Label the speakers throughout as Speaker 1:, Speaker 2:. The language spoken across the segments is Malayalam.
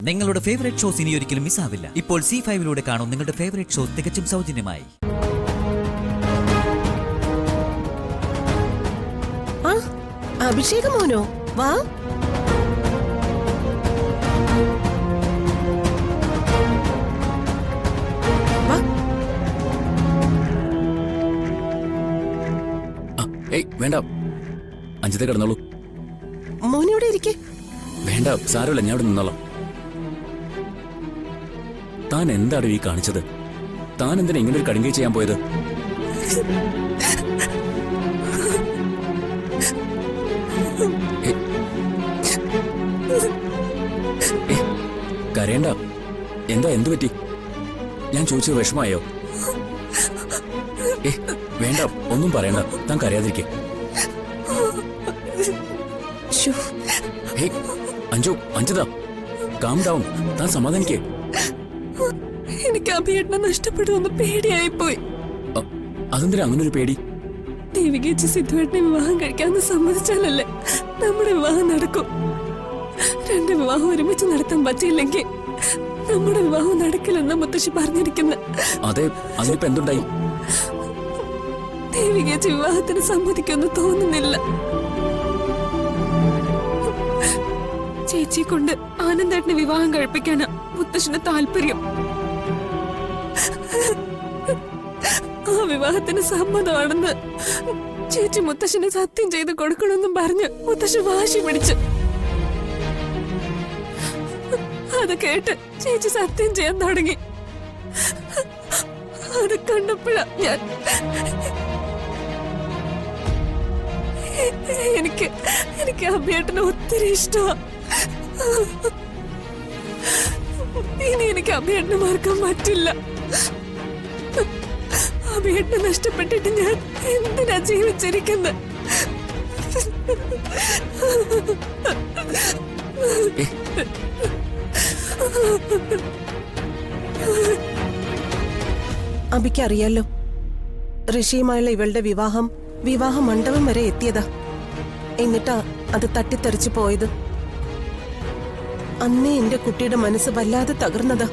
Speaker 1: നിങ്ങളുടെ ഫേവറേറ്റ് ഷോസ് ഇനി ഒരിക്കലും മിസ്സാവില്ല. ഇപ്പോൾ C5 കാണും നിങ്ങളുടെ ഫേവറേറ്റ് ഷോസ് തികച്ചും സൗജന്യമായി.
Speaker 2: അഭിഷേക മോനോ, വാ.
Speaker 3: വേണ്ട, അഞ്ചത്തെ കിടന്നോളൂ.
Speaker 2: മോനിവിടെ ഇരിക്കേ.
Speaker 3: വേണ്ട, സാരമില്ല, ഞാൻ ഇവിടെ നിന്നോളാം. താൻ എന്താണ് ഈ കാണിച്ചത്? താൻ എന്തിനാ ഇങ്ങനെ ഒരു കടുങ്കൈ ചെയ്യാൻ പോയത്? കരയണ്ട. എന്താ, എന്തു പറ്റി? ഞാൻ ചോദിച്ചത് വിഷമായോ? വേണ്ട, ഒന്നും പറയണ്ട. താൻ കരയാതിരിക്കെ. Anju, Anjitha, calm down. താൻ സമാധാനിക്കേ.
Speaker 2: എനിക്ക് അഭിയേട്ടനെ നഷ്ടപ്പെടുമെന്ന് പേടിയായിപ്പോയി.
Speaker 3: അതെന്തിനാ അങ്ങനെ ഒരു പേടി?
Speaker 2: ദേവികേച്ചി സിദ്ധുവേട്ടനെ വിവാഹം കഴിക്കാമെന്ന് സമ്മതിച്ചാലല്ലേ നമ്മുടെ വിവാഹം നടക്കും. രണ്ട് വിവാഹം ഒരുമിച്ച് നടത്താൻ പറ്റിയില്ലെങ്കിൽ നമ്മുടെ വിവാഹം നടക്കില്ലെന്ന മുത്തശ്ശി പറഞ്ഞിരിക്കുന്ന.
Speaker 3: അതെ, അതിനിപ്പോ എന്തുണ്ടായി?
Speaker 2: ദേവികേച്ചി വിവാഹത്തിന് സമ്മതിക്കുമെന്ന് തോന്നുന്നില്ല. ചേച്ചിയെ കൊണ്ട് ആനന്ദേട്ടനെ വിവാഹം കഴിപ്പിക്കാനാ മുത്തശ്ശിന് താല്പര്യം. ആ വിവാഹത്തിന് സമ്മതമാണെന്ന് ചേച്ചി മുത്തശ്ശിനെ സത്യം ചെയ്ത് കൊടുക്കണമെന്നും പറഞ്ഞ് മുത്തശ്ശി വാശി പിടിച്ചു. അത് കേട്ട് ചേച്ചി സത്യം ചെയ്യാൻ തുടങ്ങി. അത് കണ്ടപ്പോഴാ എനിക്ക് അഭിയേട്ടനെ ഒത്തിരി ഇഷ്ടമാ. ഇനി എനിക്ക് അഭിയേട്ടനെ മറക്കാൻ പറ്റില്ല. അഭിയേട്ടനെ നഷ്ടപ്പെട്ടിട്ട് ഞാൻ എന്തിനാ ജീവിച്ചിരിക്കുന്നത്? അഭിക്കറിയാലോ, ഋഷിയുമായുള്ള ഇവളുടെ വിവാഹ മണ്ഡപം വരെ എത്തിയതാ. എന്നിട്ടാ അത് തട്ടിത്തെറിച്ചു പോയത്. അന്നേ എന്റെ കുട്ടിയുടെ മനസ്സ് വല്ലാതെ തകർന്നതാ.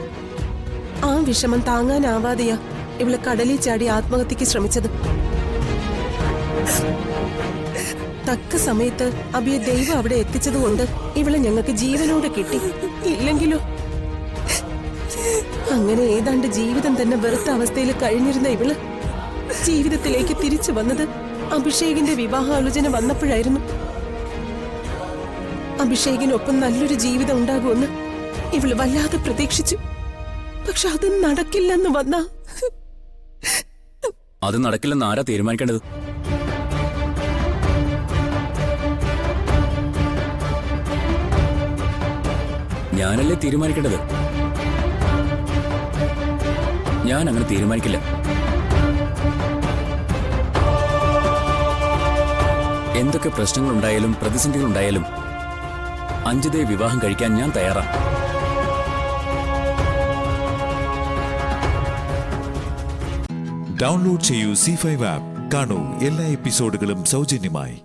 Speaker 2: ആ വിഷമം താങ്ങാനാവാതെയാ ഇവള് കടലിൽ ചാടി ആത്മഹത്യക്ക് ശ്രമിച്ചത്. തക്ക സമയത്ത് അഭിയെ ദൈവം അവിടെ എത്തിച്ചതുകൊണ്ട് ഇവളെ ഞങ്ങൾക്ക് ജീവനോടെ കിട്ടി. ഇല്ലെങ്കിലോ അങ്ങനെ ഏതാണ്ട് ജീവിതം തന്നെ വെറുത്ത അവസ്ഥയിൽ കഴിഞ്ഞിരുന്ന ഇവള് ജീവിതത്തിലേക്ക് തിരിച്ചു വന്നത് അഭിഷേകിന്റെ വിവാഹാലോചന വന്നപ്പോഴായിരുന്നു. അഭിഷേകിനൊപ്പം നല്ലൊരു ജീവിതം ഉണ്ടാകുമെന്ന് ഇവള് വല്ലാതെ പ്രതീക്ഷിച്ചു. പക്ഷെ അത് നടക്കില്ലെന്ന് വന്നാ.
Speaker 3: അത് നടക്കില്ലെന്ന് ആരാ തീരുമാനിക്കേണ്ടത്? ഞാനല്ലേ തീരുമാനിക്കേണ്ടത്? ഞാൻ അങ്ങനെ തീരുമാനിക്കില്ല. എന്തൊക്കെ പ്രശ്നങ്ങളുണ്ടായാലും പ്രതിസന്ധികളുണ്ടായാലും അഞ്ജിതയെ വിവാഹം കഴിക്കാൻ ഞാൻ തയ്യാറാണ്.
Speaker 4: ഡൗൺലോഡ് ചെയ്യൂ C5 ആപ്പ്. കാണൂ എല്ലാ എപ്പിസോഡുകളും സൗജന്യമായി.